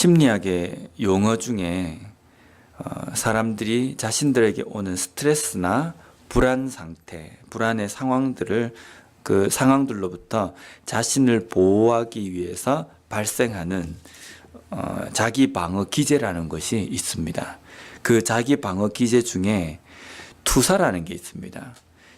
심리학의 용어 중에 사람들이 자신들에게 오는 스트레스나 불안 상태, 불안의 상황들을 그 상황들로부터 자신을 보호하기 위해서 발생하는 자기 방어 기제라는 것이 있습니다. 그 자기 방어 기제 중에 투사라는 게 있습니다.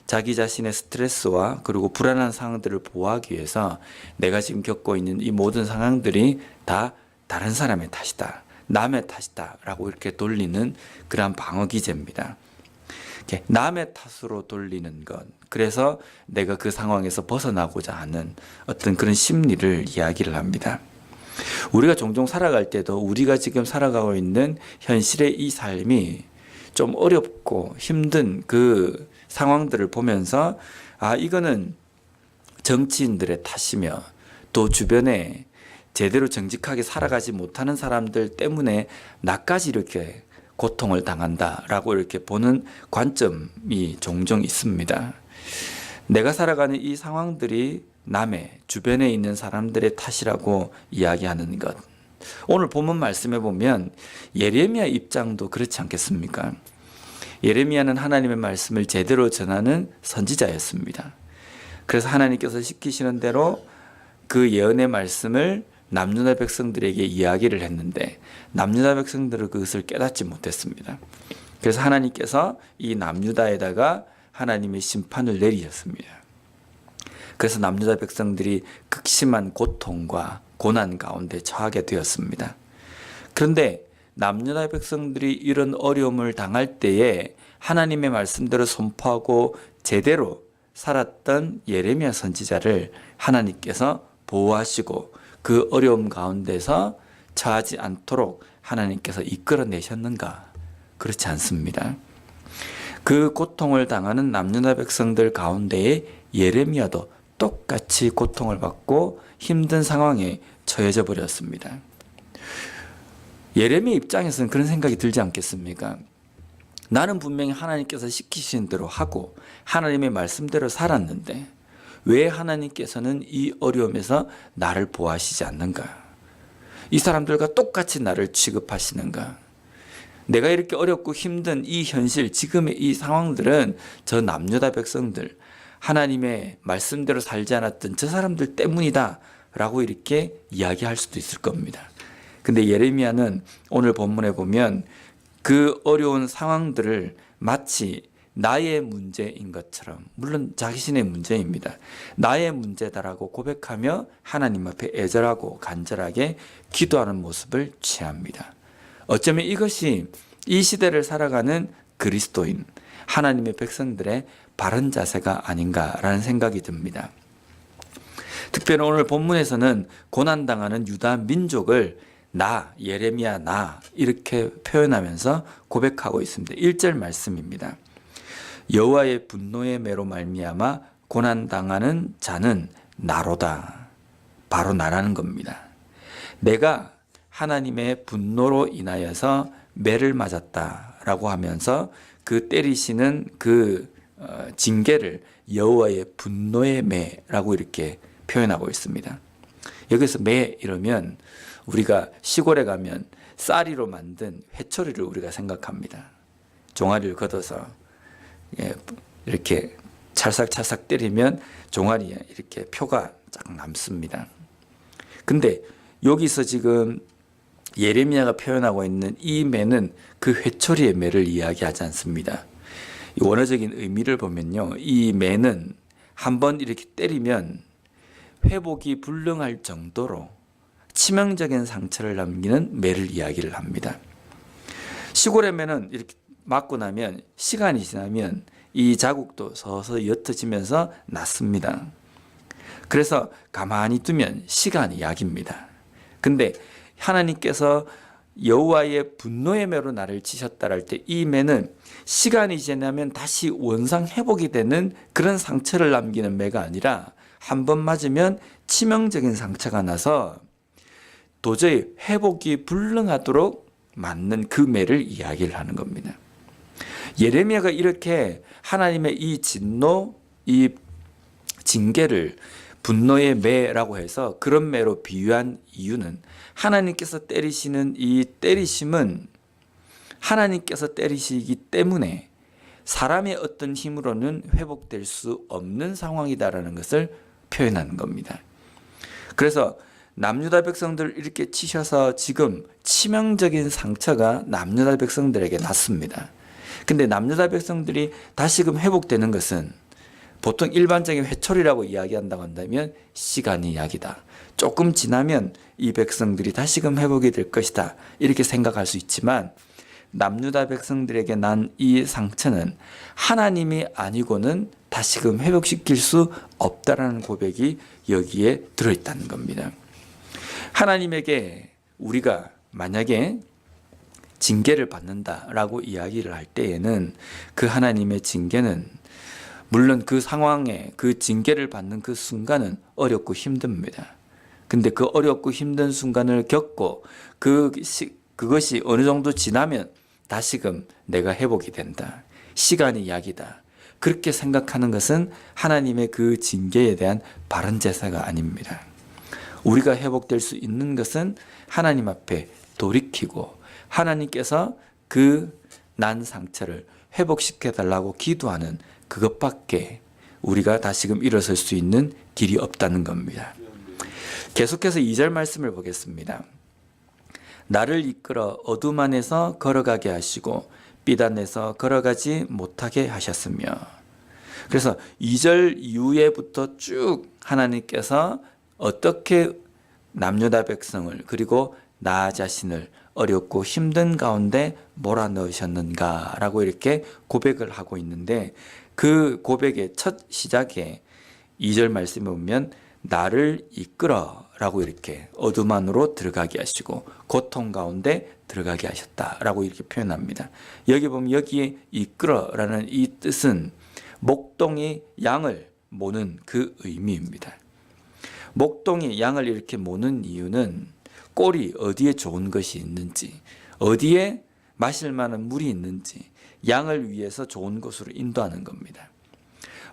자기 자신의 스트레스와 그리고 불안한 상황들을 보호하기 위해서 내가 지금 겪고 있는 이 모든 상황들이 다 다른 사람의 탓이다, 남의 탓이다 라고 이렇게 돌리는 그러한 방어 기제입니다. 남의 탓으로 돌리는 것, 그래서 내가 그 상황에서 벗어나고자 하는 어떤 그런 심리를 이야기를 합니다. 우리가 종종 살아갈 때도 우리가 지금 살아가고 있는 현실의 이 삶이 좀 어렵고 힘든 그 상황들을 보면서 이거는 정치인들의 탓이며 또 주변에 제대로 정직하게 살아가지 못하는 사람들 때문에 나까지 이렇게 고통을 당한다라고 이렇게 보는 관점이 종종 있습니다. 내가 살아가는 이 상황들이 남의 주변에 있는 사람들의 탓이라고 이야기하는 것. 오늘 본문 말씀에 보면 예레미야 입장도 그렇지 않겠습니까? 예레미야는 하나님의 말씀을 제대로 전하는 선지자였습니다. 그래서 하나님께서 시키시는 대로 그 예언의 말씀을 남유다 백성들에게 이야기를 했는데 남유다 백성들은 그것을 깨닫지 못했습니다. 그래서 하나님께서 이 남유다에다가 하나님의 심판을 내리셨습니다. 그래서 남유다 백성들이 극심한 고통과 고난 가운데 처하게 되었습니다. 그런데 남유다 백성들이 이런 어려움을 당할 때에 하나님의 말씀대로 선포하고 제대로 살았던 예레미야 선지자를 하나님께서 보호하시고 그 어려움 가운데서 처하지 않도록 하나님께서 이끌어내셨는가? 그렇지 않습니다. 그 고통을 당하는 남유다 백성들 가운데에 예레미야도 똑같이 고통을 받고 힘든 상황에 처해져 버렸습니다. 예레미야 입장에서는 그런 생각이 들지 않겠습니까? 나는 분명히 하나님께서 시키신 대로 하고 하나님의 말씀대로 살았는데 왜 하나님께서는 이 어려움에서 나를 보호하시지 않는가? 이 사람들과 똑같이 나를 취급하시는가? 내가 이렇게 어렵고 힘든 이 현실, 지금의 이 상황들은 저 남유다 백성들, 하나님의 말씀대로 살지 않았던 저 사람들 때문이다 라고 이렇게 이야기할 수도 있을 겁니다. 근데 예레미야는 오늘 본문에 보면 그 어려운 상황들을 마치 나의 문제인 것처럼, 물론 자신의 문제입니다. 나의 문제다라고 고백하며 하나님 앞에 애절하고 간절하게 기도하는 모습을 취합니다. 어쩌면 이것이 이 시대를 살아가는 그리스도인, 하나님의 백성들의 바른 자세가 아닌가라는 생각이 듭니다. 특별히 오늘 본문에서는 고난당하는 유다 민족을 예레미야 이렇게 표현하면서 고백하고 있습니다. 1절 말씀입니다. 여호와의 분노의 매로 말미암아 고난당하는 자는 나로다. 바로 나라는 겁니다. 내가 하나님의 분노로 인하여서 매를 맞았다라고 하면서 그 때리시는 그 징계를 여호와의 분노의 매라고 이렇게 표현하고 있습니다. 여기서 매 이러면 우리가 시골에 가면 쌀이로 만든 회초리를 우리가 생각합니다. 종아리를 걷어서 이렇게 찰싹찰싹 때리면 종아리에 이렇게 표가 쫙 남습니다. 근데 여기서 지금 예레미야가 표현하고 있는 이 매는 그 회초리의 매를 이야기하지 않습니다. 이 원어적인 의미를 보면요, 이 매는 한번 이렇게 때리면 회복이 불능할 정도로 치명적인 상처를 남기는 매를 이야기를 합니다. 시골의 매는 이렇게 맞고 나면 시간이 지나면 이 자국도 서서히 옅어지면서 낫습니다. 그래서 가만히 두면 시간이 약입니다. 근데 하나님께서 여호와의 분노의 매로 나를 치셨다 할 때 이 매는 시간이 지나면 다시 원상 회복이 되는 그런 상처를 남기는 매가 아니라 한 번 맞으면 치명적인 상처가 나서 도저히 회복이 불능하도록 맞는 그 매를 이야기를 하는 겁니다. 예레미야가 이렇게 하나님의 이 진노, 이 징계를 분노의 매라고 해서 그런 매로 비유한 이유는 하나님께서 때리시는 이 때리심은 하나님께서 때리시기 때문에 사람의 어떤 힘으로는 회복될 수 없는 상황이다라는 것을 표현하는 겁니다. 그래서 남유다 백성들 이렇게 치셔서 지금 치명적인 상처가 남유다 백성들에게 났습니다. 근데 남유다 백성들이 다시금 회복되는 것은 보통 일반적인 회초리라고 이야기한다고 한다면 시간이 약이다. 조금 지나면 이 백성들이 다시금 회복이 될 것이다. 이렇게 생각할 수 있지만 남유다 백성들에게 난 이 상처는 하나님이 아니고는 다시금 회복시킬 수 없다라는 고백이 여기에 들어있다는 겁니다. 하나님에게 우리가 만약에 징계를 받는다라고 이야기를 할 때에는 그 하나님의 징계는 물론 그 상황에 그 징계를 받는 그 순간은 어렵고 힘듭니다. 근데 그 어렵고 힘든 순간을 겪고 그것이 어느 정도 지나면 다시금 내가 회복이 된다. 시간이 약이다. 그렇게 생각하는 것은 하나님의 그 징계에 대한 바른 자세가 아닙니다. 우리가 회복될 수 있는 것은 하나님 앞에 돌이키고 하나님께서 그 난 상처를 회복시켜 달라고 기도하는 그것밖에 우리가 다시금 일어설 수 있는 길이 없다는 겁니다. 계속해서 2절 말씀을 보겠습니다. 나를 이끌어 어둠 안에서 걸어가게 하시고 빛 안에서 걸어가지 못하게 하셨으며. 그래서 2절 이후에부터 쭉 하나님께서 어떻게 남유다 백성을 그리고 나 자신을 어렵고 힘든 가운데 몰아넣으셨는가라고 이렇게 고백을 하고 있는데 그 고백의 첫 시작에 2절 말씀에 보면 나를 이끌어 라고 이렇게 어둠 안으로 들어가게 하시고 고통 가운데 들어가게 하셨다라고 이렇게 표현합니다. 여기 보면 여기에 이끌어라는 이 뜻은 목동이 양을 모는 그 의미입니다. 목동이 양을 이렇게 모는 이유는 꼴이 어디에 좋은 것이 있는지, 어디에 마실 만한 물이 있는지 양을 위해서 좋은 곳으로 인도하는 겁니다.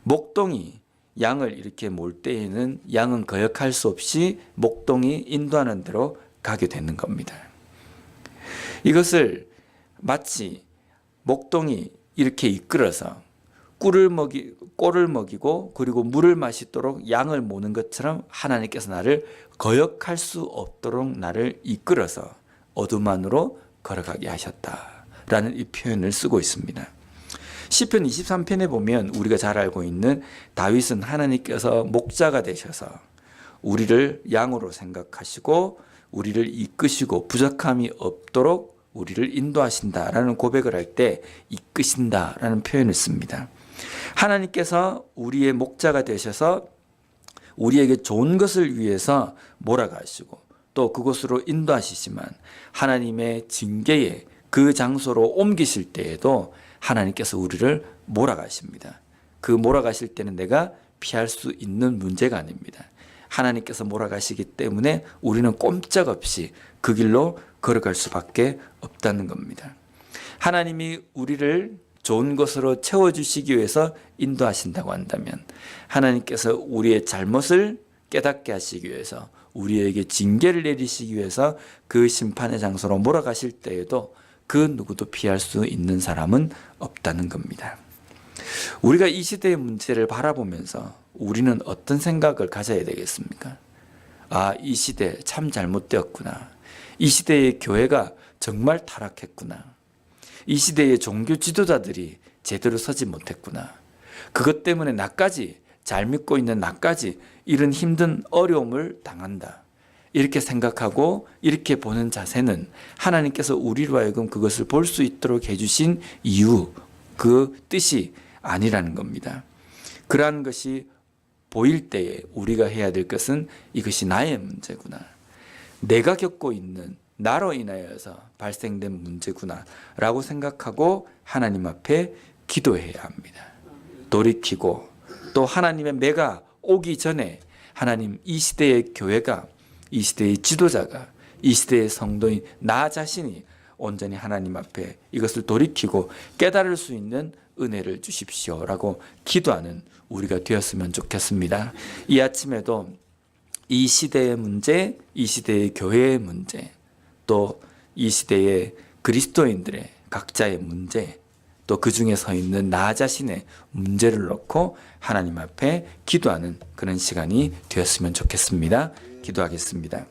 목동이 양을 이렇게 몰 때에는 양은 거역할 수 없이 목동이 인도하는 대로 가게 되는 겁니다. 이것을 마치 목동이 이렇게 이끌어서 꿀을 먹이고 그리고 물을 마시도록 양을 모는 것처럼 하나님께서 나를 거역할 수 없도록 나를 이끌어서 어둠 안으로 걸어가게 하셨다라는 이 표현을 쓰고 있습니다. 시편 23편에 보면 우리가 잘 알고 있는 다윗은 하나님께서 목자가 되셔서 우리를 양으로 생각하시고 우리를 이끄시고 부족함이 없도록 우리를 인도하신다라는 고백을 할 때 이끄신다라는 표현을 씁니다. 하나님께서 우리의 목자가 되셔서 우리에게 좋은 것을 위해서 몰아가시고 또 그곳으로 인도하시지만 하나님의 징계에 그 장소로 옮기실 때에도 하나님께서 우리를 몰아가십니다. 그 몰아가실 때는 내가 피할 수 있는 문제가 아닙니다. 하나님께서 몰아가시기 때문에 우리는 꼼짝없이 그 길로 걸어갈 수밖에 없다는 겁니다. 하나님이 우리를 좋은 것으로 채워주시기 위해서 인도하신다고 한다면 하나님께서 우리의 잘못을 깨닫게 하시기 위해서 우리에게 징계를 내리시기 위해서 그 심판의 장소로 몰아가실 때에도 그 누구도 피할 수 있는 사람은 없다는 겁니다. 우리가 이 시대의 문제를 바라보면서 우리는 어떤 생각을 가져야 되겠습니까? 아, 이 시대 참 잘못되었구나. 이 시대의 교회가 정말 타락했구나. 이 시대의 종교 지도자들이 제대로 서지 못했구나. 그것 때문에 나까지 잘 믿고 있는 나까지 이런 힘든 어려움을 당한다. 이렇게 생각하고 이렇게 보는 자세는 하나님께서 우리로 하여금 그것을 볼 수 있도록 해주신 이유, 그 뜻이 아니라는 겁니다. 그러한 것이 보일 때에 우리가 해야 될 것은 이것이 나의 문제구나. 내가 겪고 있는 나로 인하여서 발생된 문제구나 라고 생각하고 하나님 앞에 기도해야 합니다. 돌이키고 또 하나님의 매가 오기 전에 하나님 이 시대의 교회가 이 시대의 지도자가 이 시대의 성도인 나 자신이 온전히 하나님 앞에 이것을 돌이키고 깨달을 수 있는 은혜를 주십시오라고 기도하는 우리가 되었으면 좋겠습니다. 이 아침에도 이 시대의 문제, 이 시대의 교회의 문제, 또 이 시대의 그리스도인들의 각자의 문제, 또 그 중에 서 있는 나 자신의 문제를 놓고 하나님 앞에 기도하는 그런 시간이 되었으면 좋겠습니다. 기도하겠습니다.